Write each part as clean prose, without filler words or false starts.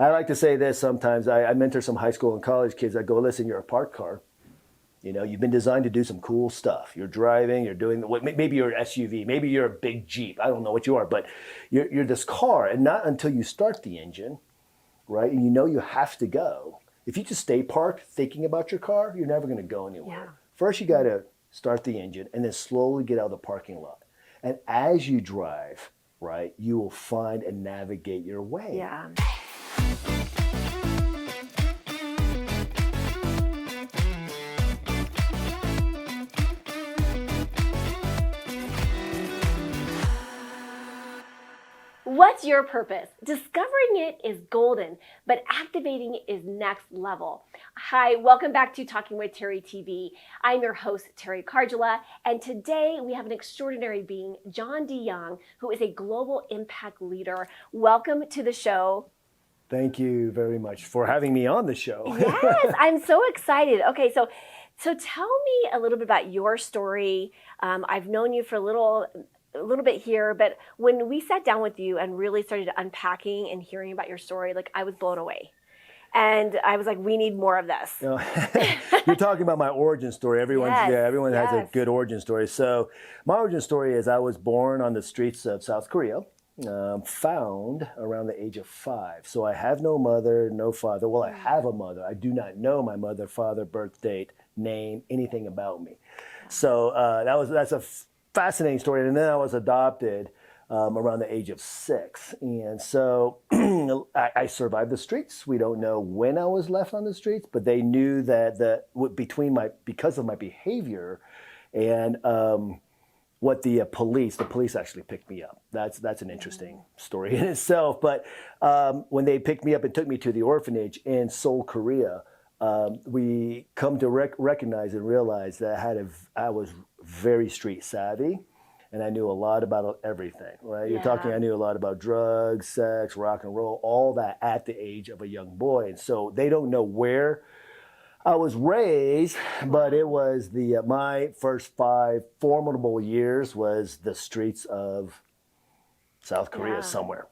I like to say this sometimes. I mentor some high school and college kids. I go, listen, you're a parked car. You know, you've been designed to do some cool stuff. You're driving, you're doing, maybe you're an SUV, maybe you're a big Jeep. I don't know what you are, but you're this car. And not until you start the engine, right? And you know you have to go. If you just stay parked thinking about your car, you're never going to go anywhere. Yeah. First, you got to start the engine and then slowly get out of the parking lot. And as you drive, right, you will find and navigate your way. Yeah. What's your purpose? Discovering it is golden, but activating it is next level. Hi, welcome back to Talking with Teri TV. I'm your host, Teri Cardula, and today we have an extraordinary being, John DeYoung, who is a global impact leader. Welcome to the show. Thank you very much for having me on the show. Yes, I'm so excited. Okay, so tell me a little bit about your story. I've known you for a little bit here, but when we sat down with you and really started unpacking and hearing about your story, like I was blown away. And I was like, we need more of this. You're talking about my origin story. Everyone has a good origin story. So my origin story is I was born on the streets of South Korea, found around the age of 5. So I have no mother, no father. Well, I have a mother. I do not know my mother, father, birth date, name, anything about me. So that's a fascinating story. And then I was adopted around the age of 6. And so I survived the streets. We don't know when I was left on the streets, but they knew that because of my behavior and what the police actually picked me up. That's an interesting story in itself. But when they picked me up and took me to the orphanage in Seoul, Korea, we come to recognize and realize that I was very street savvy, and I knew a lot about everything, right? You're talking, I knew a lot about drugs, sex, rock and roll, all that at the age of a young boy. And so they don't know where I was raised, but it was my first 5 formidable years was the streets of South Korea somewhere.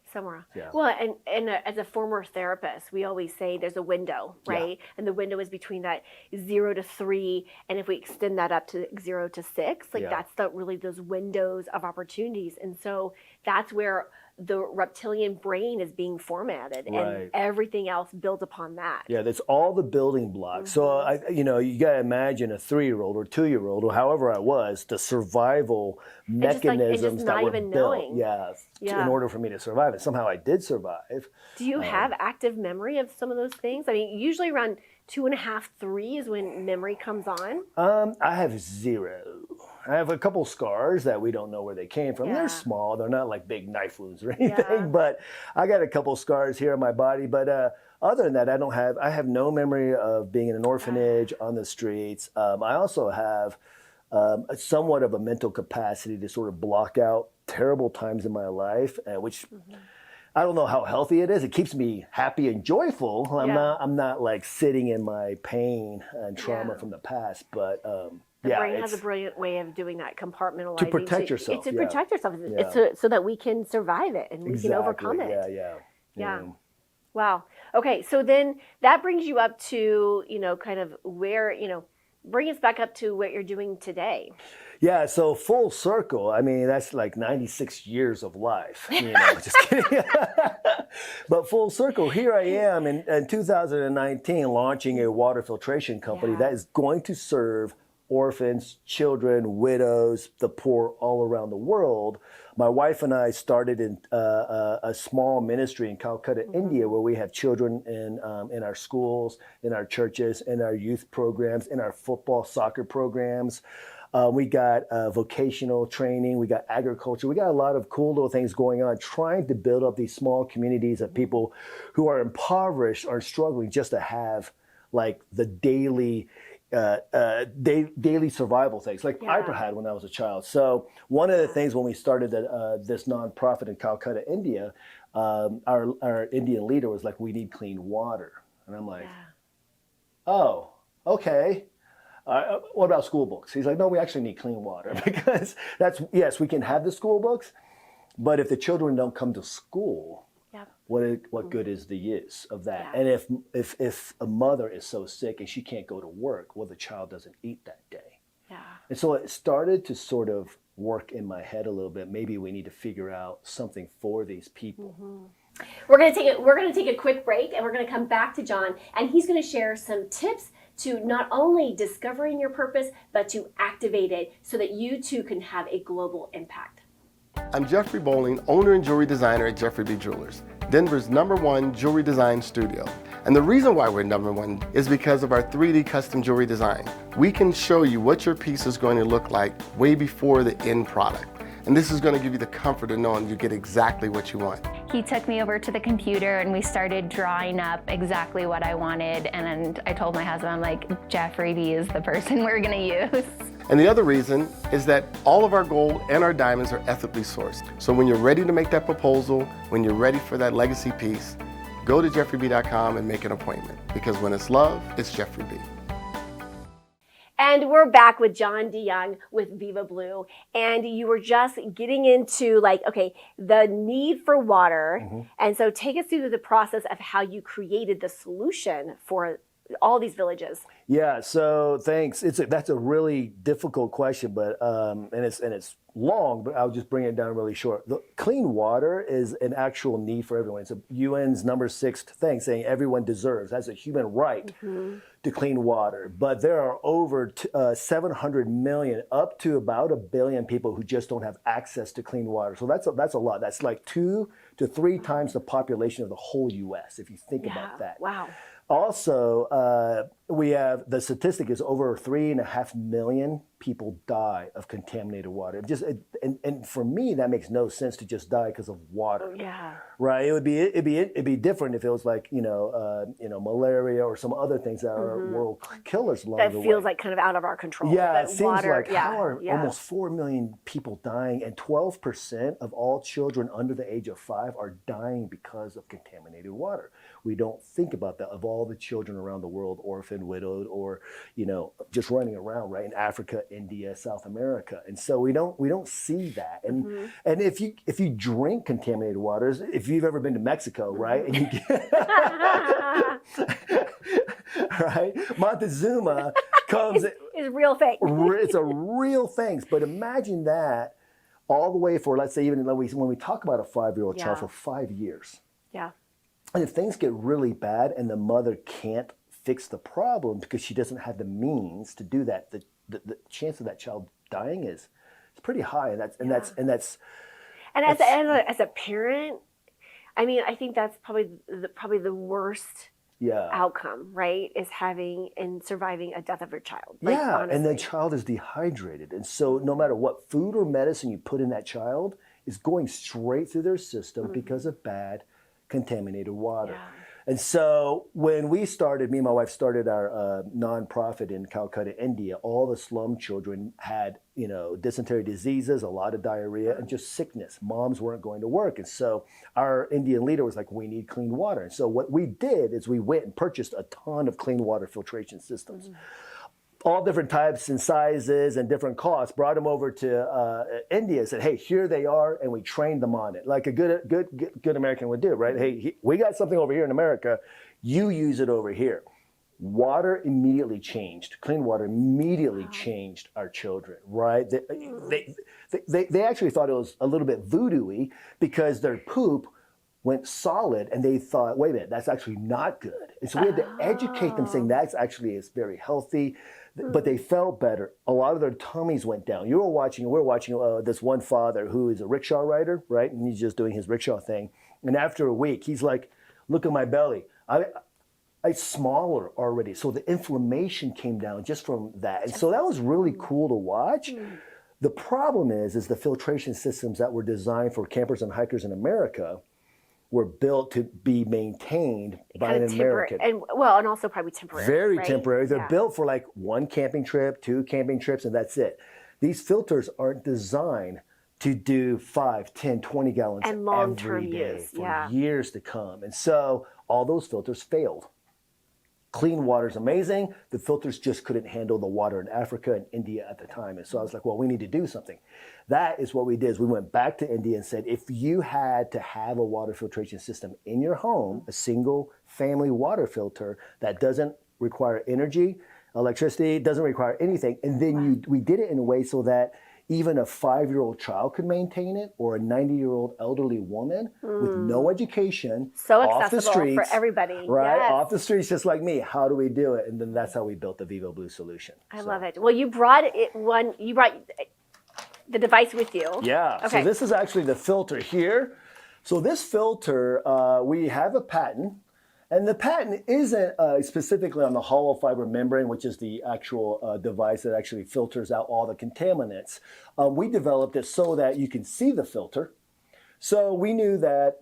Yeah. Well, and as a former therapist, we always say there's a window, right? Yeah. And the window is between that 0 to 3, and if we extend that up to 0 to 6, that's really those windows of opportunities. And so that's where the reptilian brain is being formatted, and everything else builds upon that. Yeah, that's all the building blocks. So you got to imagine a 3-year-old or 2-year-old or however I was, the survival mechanisms that were built. In order for me to survive, and somehow I did survive. Do you have active memory of some of those things? I mean, usually around 2.5, 3 is when memory comes on. I have 0. I have a couple scars that we don't know where they came from. They're small. They're not like big knife wounds or anything, but I got a couple scars here on my body. But other than that, I have no memory of being in an orphanage on the streets. I also have somewhat of a mental capacity to sort of block out terrible times in my life, which I don't know how healthy it is. It keeps me happy and joyful. I'm not like sitting in my pain and trauma from the past, but the brain has a brilliant way of doing that, compartmentalizing. To protect yourself. It's to protect yourself. It's so that we can survive it and we can overcome it. Yeah. Wow. Okay, so then that brings you up to, kind of where, bring us back up to what you're doing today. Yeah, so full circle, I mean, that's like 96 years of life, just kidding. But full circle, here I am in 2019 launching a water filtration company that is going to serve orphans, children, widows, the poor all around the world. My wife and I started in a small ministry in Calcutta, India, where we have children in our schools, in our churches, in our youth programs, in our football, soccer programs. We got vocational training, we got agriculture, we got a lot of cool little things going on, trying to build up these small communities of people who are impoverished or struggling just to have like the daily survival things like I had when I was a child. So one of the things when we started this nonprofit in Calcutta, India, our Indian leader was like, we need clean water. And I'm like, oh, okay. What about school books? He's like, no, we actually need clean water because yes, we can have the school books, but if the children don't come to school, what good is the use of that? And if a mother is so sick and she can't go to work, well, the child doesn't eat that day. Yeah. And so it started to sort of work in my head a little bit. Maybe we need to figure out something for these people. We're going to take a quick break, and we're going to come back to John, and he's going to share some tips to not only discovering your purpose, but to activate it so that you too can have a global impact. I'm Jeffrey Bowling, owner and jewelry designer at Jeffrey B. Jewelers, Denver's #1 jewelry design studio. And the reason why we're #1 is because of our 3D custom jewelry design. We can show you what your piece is going to look like way before the end product. And this is going to give you the comfort of knowing you get exactly what you want. He took me over to the computer and we started drawing up exactly what I wanted. And I told my husband, I'm like, Jeffrey B is the person we're going to use. And the other reason is that all of our gold and our diamonds are ethically sourced. So when you're ready to make that proposal, when you're ready for that legacy piece, go to jeffreyb.com and make an appointment. Because when it's love, it's Jeffrey B. And we're back with John DeYoung with Viva Blue. And you were just getting into the need for water. And so take us through the process of how you created the solution for all these villages. Yeah, so thanks. That's a really difficult question, but and it's long, but I'll just bring it down really short. The clean water is an actual need for everyone. It's a UN's #6 thing saying everyone deserves, has a human right to clean water. But there are over 700 million, up to about 1 billion people who just don't have access to clean water. So that's a lot. That's like 2 to 3 times the population of the whole U.S. if you think about that. Wow. Also, we have the statistic is over 3.5 million people die of contaminated water. And for me, that makes no sense to just die because of water. Yeah. Right. It'd be different if it was like malaria or some other things that are world killers along the way. That feels like kind of out of our control. Yeah, it water, seems like how are almost 4 million people dying, and 12% of all children under the age of 5 are dying because of contaminated water. We don't think about that, of all the children around the world, orphaned, widowed, or just running around, right, in Africa, India, South America. And so we don't see that. And and if you drink contaminated waters, if you've ever been to Mexico, right, and you right, Montezuma comes. It's a real thing. It's a real thing. But imagine that all the way for, let's say, even when we talk about a 5-year-old child for 5 years. Yeah. And if things get really bad and the mother can't fix the problem because she doesn't have the means to do that, the chance of that child dying is pretty high. And as a parent, I mean, I think that's probably the worst outcome, right? Is having and surviving a death of your child. Honestly. And the child is dehydrated. And so no matter what food or medicine you put in that child is going straight through their system because of bad contaminated water. Yeah. And so when me and my wife started our nonprofit in Calcutta, India, all the slum children had, dysentery diseases, a lot of diarrhea, and just sickness. Moms weren't going to work. And so our Indian leader was like, we need clean water. And so what we did is we went and purchased a ton of clean water filtration systems. All different types and sizes and different costs, brought them over to India and said, hey, here they are, and we trained them on it, like a good American would do, right? Hey, we got something over here in America, you use it over here. Water immediately changed. Clean water immediately changed our children, right? They actually thought it was a little bit voodoo-y because their poop went solid, and they thought, wait a minute, that's actually not good. And so we had to educate them, saying that's actually is very healthy. But they felt better. A lot of their tummies went down. We're watching this one father who is a rickshaw rider, right? And he's just doing his rickshaw thing. And after a week, he's like, look at my belly. It's smaller already. So the inflammation came down just from that. And so that was really cool to watch. The problem is the filtration systems that were designed for campers and hikers in America were built to be maintained by an American. And also probably temporary. Very right? temporary. They're built for like 1 camping trip, 2 camping trips, and that's it. These filters aren't designed to do 5, 10, 20 gallons and long-term every day use. for years to come. And so all those filters failed. clean water is amazing. The filters just couldn't handle the water in Africa and India at the time. And so I was like, well, we need to do something. That is what we did. Is we went back to India and said, if you had to have a water filtration system in your home, a single family water filter that doesn't require energy, electricity, doesn't require anything, and then we did it in a way so that even a 5-year-old child could maintain it, or a 90-year-old elderly woman with no education, so off the accessible streets, for everybody, right? Yes. Off the streets, just like me. How do we do it? And then that's how we built the Vivo Blue solution. I love it. Well, you brought the device with you. Yeah. Okay. So this is actually the filter here. So this filter, we have a patent. And the patent isn't specifically on the hollow fiber membrane, which is the actual device that actually filters out all the contaminants. We developed it so that you can see the filter. So we knew that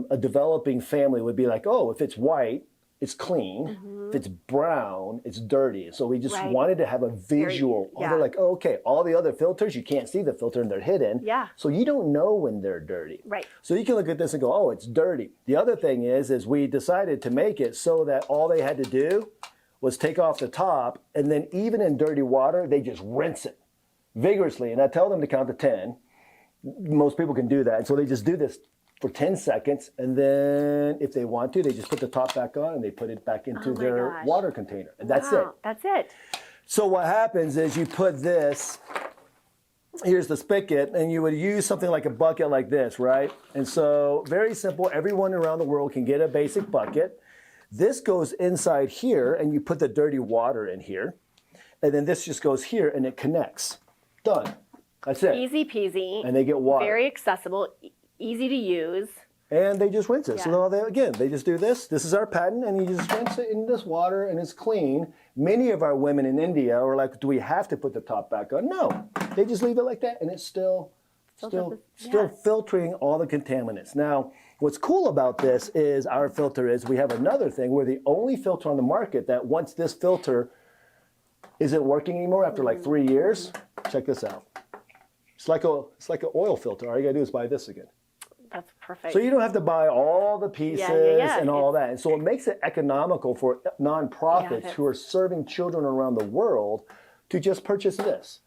a developing family would be like, oh, if it's white, it's clean. If it's brown, it's dirty. So we just wanted to have a visual. They're like, oh, okay, all the other filters, you can't see the filter and they're hidden. Yeah. So you don't know when they're dirty. Right. So you can look at this and go, oh, it's dirty. The other thing is we decided to make it so that all they had to do was take off the top, and then even in dirty water, they just rinse it vigorously. And I tell them to count to 10. Most people can do that. And so they just do this for 10 seconds, and then if they want to, they just put the top back on and they put it back into their water container. And that's it. That's it. So what happens is you put this, here's the spigot, and you would use something like a bucket like this, right? And so very simple, everyone around the world can get a basic bucket. This goes inside here, and you put the dirty water in here. And then this just goes here and it connects. Done. That's it. Easy peasy. And they get water. Very accessible. Easy to use. And they just rinse it. Yeah. So they just do this. This is our patent, and you just rinse it in this water, and it's clean. Many of our women in India are like, do we have to put the top back on? No. They just leave it like that, and it's still filtering all the contaminants. Now, what's cool about this is our filter is we have another thing. We're the only filter on the market that once this filter isn't working anymore after like 3 years, check this out. It's like an oil filter. All you gotta do is buy this again. That's perfect. So you don't have to buy all the pieces and all that. And so it makes it economical for nonprofits who are serving children around the world to just purchase this.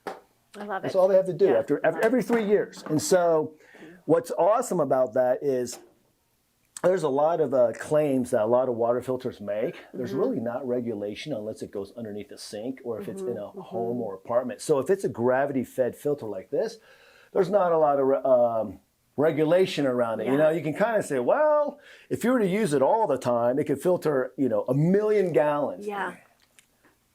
I love it. That's all they have to do after every 3 years. And so what's awesome about that is there's a lot of claims that a lot of water filters make. There's really not regulation unless it goes underneath a sink or if it's in a home or apartment. So if it's a gravity-fed filter like this, there's not a lot of regulation around it. You know, you can kind of say, well, if you were to use it all the time, it could filter, 1 million gallons. Yeah.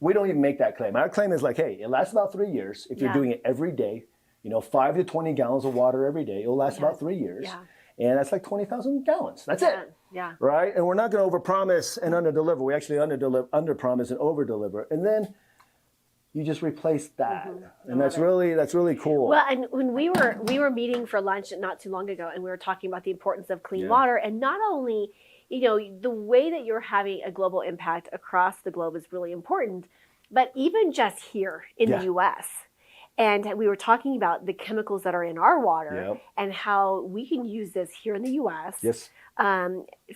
We don't even make that claim. Our claim is like, hey, it lasts about 3 years. If you're doing it every day, 5 to 20 gallons of water every day, it'll last about 3 years. Yeah. And that's like 20,000 gallons. That's it. Yeah. Right? And we're not going to overpromise and underdeliver. We actually underpromise and overdeliver. And then you just replace that. And that's really cool. Well, and when we were meeting for lunch not too long ago, and we were talking about the importance of clean water, and not only, the way that you're having a global impact across the globe is really important, but even just here in the US. And we were talking about the chemicals that are in our water and how we can use this here in the US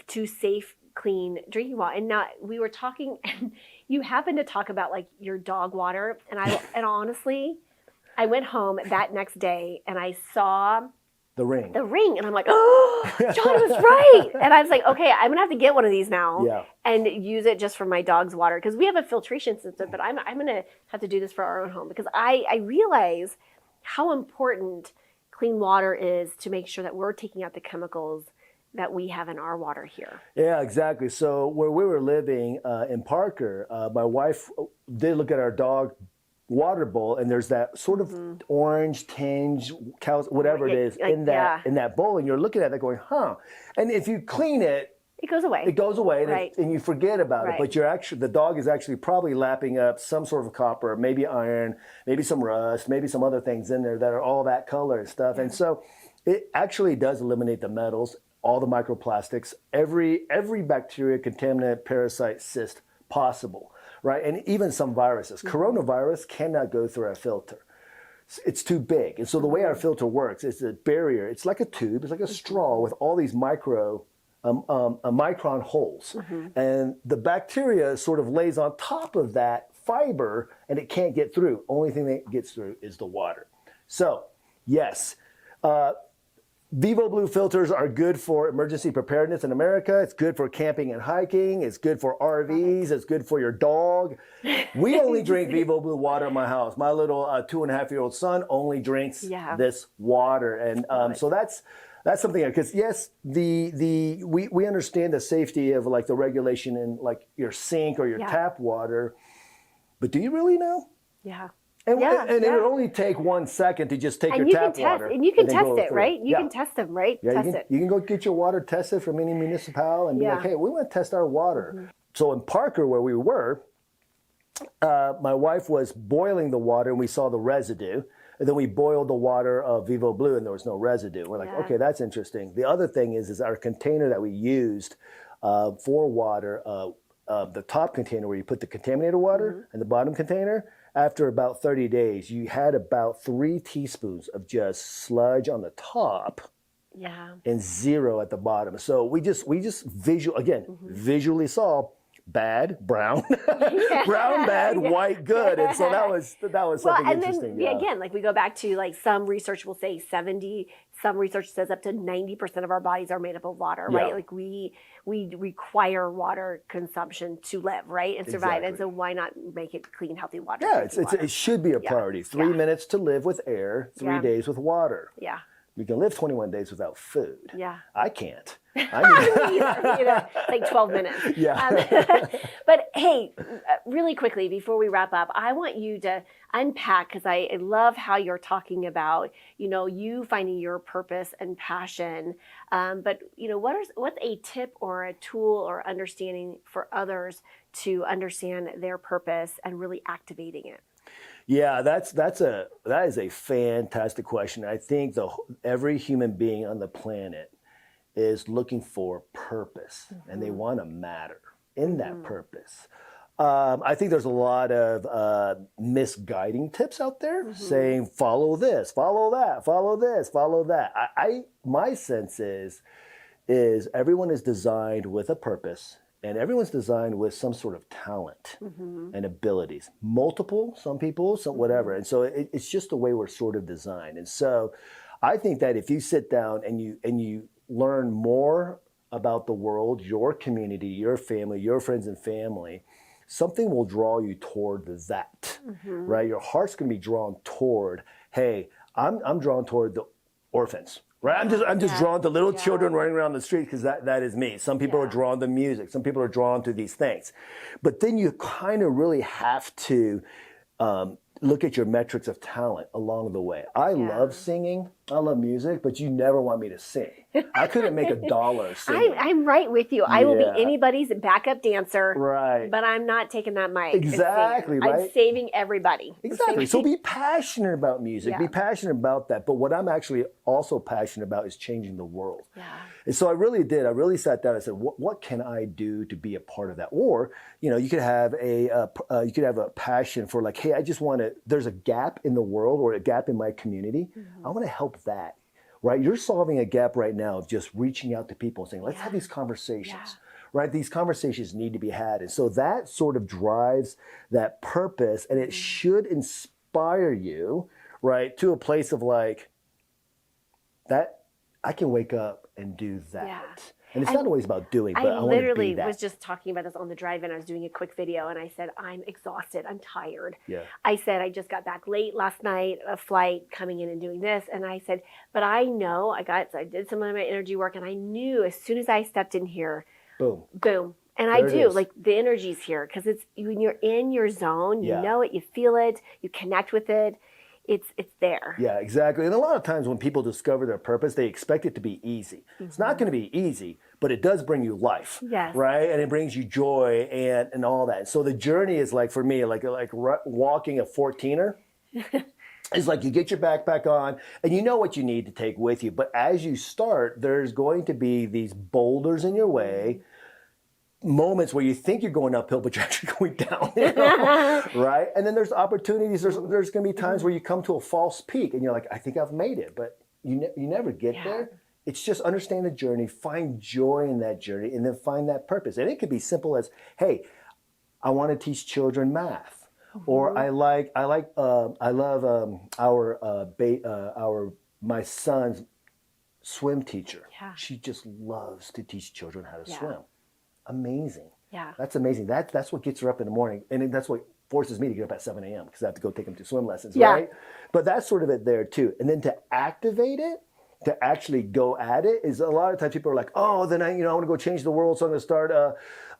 to safe, clean drinking water. And now we were talking, and you happened to talk about like your dog water. And honestly, I went home that next day and I saw the ring. And I'm like, oh, John was right. And I was like, okay, I'm gonna have to get one of these now and use it just for my dog's water, because we have a filtration system, but I'm gonna have to do this for our own home, because I realize how important clean water is to make sure that we're taking out the chemicals that we have in our water here. Yeah, exactly. So where we were living in Parker, my wife did look at our dog water bowl, and there's that sort of orange tinge, whatever it is, in that bowl, and you're looking at it going, huh? And if you clean it, it goes away. It goes away, and you forget about it. But the dog is actually probably lapping up some sort of copper, maybe iron, maybe some rust, maybe some other things in there that are all that color and stuff. And so it actually does eliminate the metals, all the microplastics, every bacteria, contaminant, parasite, cyst possible. Right, and even some viruses. Coronavirus cannot go through our filter. It's too big. And so the way our filter works is a barrier. It's like a tube. It's like a straw with all these micro micron holes. And the bacteria sort of lays on top of that fiber and it can't get through. Only thing that gets through is the water. So, yes, Vivo Blue filters are good for emergency preparedness in America. It's good for camping and hiking. It's good for RVs. It's good for your dog. We only drink Vivo Blue water in my house. My little 2.5-year-old son only drinks this water. And so that's something, because yes, we understand the safety of like the regulation in like your sink or your tap water, but do you really know? Yeah. And it would only take 1 second to just take your tap water. And you can test it, right? You can test them, right? Yeah, test you can go get your water tested from any municipality and be like, hey, we want to test our water. So in Parker, where we were, my wife was boiling the water and we saw the residue. And then we boiled the water of Vivo Blue and there was no residue. We're like, okay, that's interesting. The other thing is our container that we used for water, the top container where you put the contaminated water and the bottom container, after about 30 days, you had about 3 teaspoons of just sludge on the top and 0 at the bottom. So we just visually saw bad, brown, brown, bad, white, good. And so that was something interesting. Then, again, like we go back to like some research will say 70, some research says up to 90% of our bodies are made up of water, right? Like we require water consumption to live, right? And survive. And so why not make it clean, healthy water? Yeah, it should be a priority. 3 minutes to live with air, 3 days with water. Yeah. We can live 21 days without food. Yeah. I can't. Like 12 minutes. Yeah. But hey, really quickly before we wrap up, I want you to unpack, because I love how you're talking about, you finding your purpose and passion. But what's a tip or a tool or understanding for others to understand their purpose and really activating it? Yeah, that is a fantastic question. I think every human being on the planet is looking for purpose, and they want to matter in that purpose. I think there's a lot of misguiding tips out there saying, follow this, follow that, follow this, follow that. My sense is everyone is designed with a purpose. And everyone's designed with some sort of talent and abilities. Multiple, some people, some whatever. And so it's just the way we're sort of designed. And so I think that if you sit down and you learn more about the world, your community, your family, your friends and family, something will draw you toward that, right? Your heart's going to be drawn toward, hey, I'm drawn toward the orphans. Right, I'm just drawn to little children running around the street because that is me. Some people are drawn to music. Some people are drawn to these things, but then you kind of really have to look at your metrics of talent along the way. I love singing. I love music, but you never want me to sing. I couldn't make $1 singing. I'm right with you. I will be anybody's backup dancer. Right. But I'm not taking that mic. Exactly, right? I'm saving everybody. Exactly. So be passionate about music. Be passionate about that. But what I'm actually also passionate about is changing the world. Yeah. And so I really did. I really sat down and said, what can I do to be a part of that? Or, you could have a passion for like, hey, I just want to, there's a gap in the world or a gap in my community. I want to help that, right? You're solving a gap right now of just reaching out to people and saying, let's have these conversations, right? These conversations need to be had. And so that sort of drives that purpose, and it should inspire you, right, to a place of like, that I can wake up and do that. Yeah. And it's not always about doing, but I want to be that. I literally was just talking about this on the drive-in. I was doing a quick video and I said, I'm exhausted. I'm tired. Yeah. I said, I just got back late last night, a flight coming in and doing this. And I said, but I know I did some of my energy work and I knew as soon as I stepped in here, boom. And I do, like the energy's here because it's when you're in your zone, you know it, you feel it, you connect with it. It's there. Yeah, exactly. And a lot of times when people discover their purpose, they expect it to be easy. It's not going to be easy, but it does bring you life, right? And it brings you joy and all that. So the journey is like, for me, like walking a 14er. It's like you get your backpack on and you know what you need to take with you. But as you start, there's going to be these boulders in your way, moments where you think you're going uphill, but you're actually going downhill, right? And then there's opportunities. There's going to be times where you come to a false peak and you're like, I think I've made it, but you never get there. It's just understand the journey, find joy in that journey, and then find that purpose. And it could be simple as, hey, I want to teach children math, or I love my son's swim teacher. Yeah. She just loves to teach children how to swim. Amazing. Yeah. That's amazing. That's what gets her up in the morning, and that's what forces me to get up at 7 a.m. because I have to go take them to swim lessons, right? But that's sort of it there too. And then to activate it, to actually go at it, is a lot of times people are like, oh, then I want to go change the world, so I'm going to start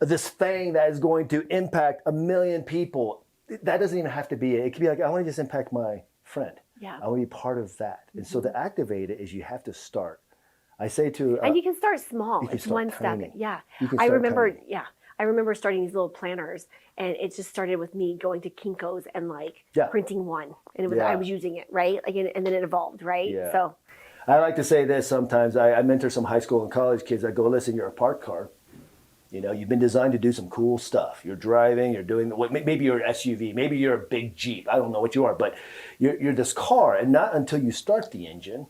this thing that is going to impact 1 million people. That doesn't even have to be it. It could be like, I want to just impact my friend. Yeah. I want to be part of that. And so to activate it is you have to start. I say to and you can start small. You can It's start one tiny. step. Yeah. You can I start remember. tiny. Yeah. I remember starting these little planners, and it just started with me going to Kinko's and printing one, and it was I was using it, right? And then it evolved, right? Yeah. So I like to say this sometimes. I mentor some high school and college kids. I go, listen, you're a parked car. You've been designed to do some cool stuff. You're driving, you're doing, maybe you're an SUV, maybe you're a big Jeep. I don't know what you are, but you're this car, and not until you start the engine,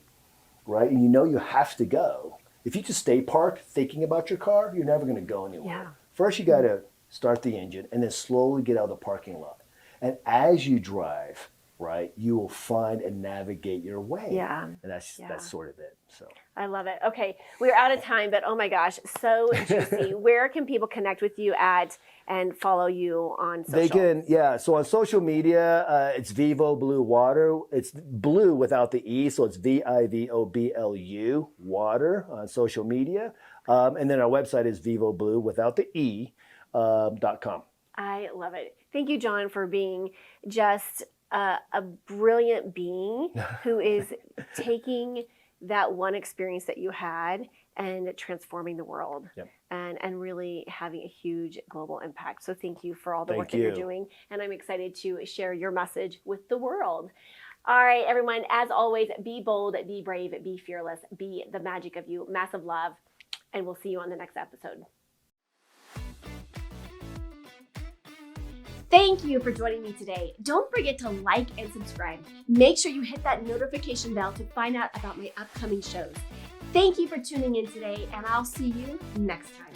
right? And you have to go. If you just stay parked thinking about your car, you're never going to go anywhere. Yeah. First, you got to start the engine and then slowly get out of the parking lot. And as you drive, right, you will find and navigate your way. Yeah. And that's sort of it. So I love it. Okay, we're out of time, but oh my gosh, so juicy. Where can people connect with you at and follow you on social? They can, so on social media, it's Vivo Blue Water. It's blue without the E, so it's VIVOBLU Water on social media. And then our website is vivoblue without the E .com. I love it. Thank you, John, for being just a brilliant being who is taking that one experience that you had and transforming the world and really having a huge global impact. So thank you for all the work that you're doing. And I'm excited to share your message with the world. All right, everyone, as always, be bold, be brave, be fearless, be the magic of you. Massive love, and we'll see you on the next episode. Thank you for joining me today. Don't forget to like and subscribe. Make sure you hit that notification bell to find out about my upcoming shows. Thank you for tuning in today, and I'll see you next time.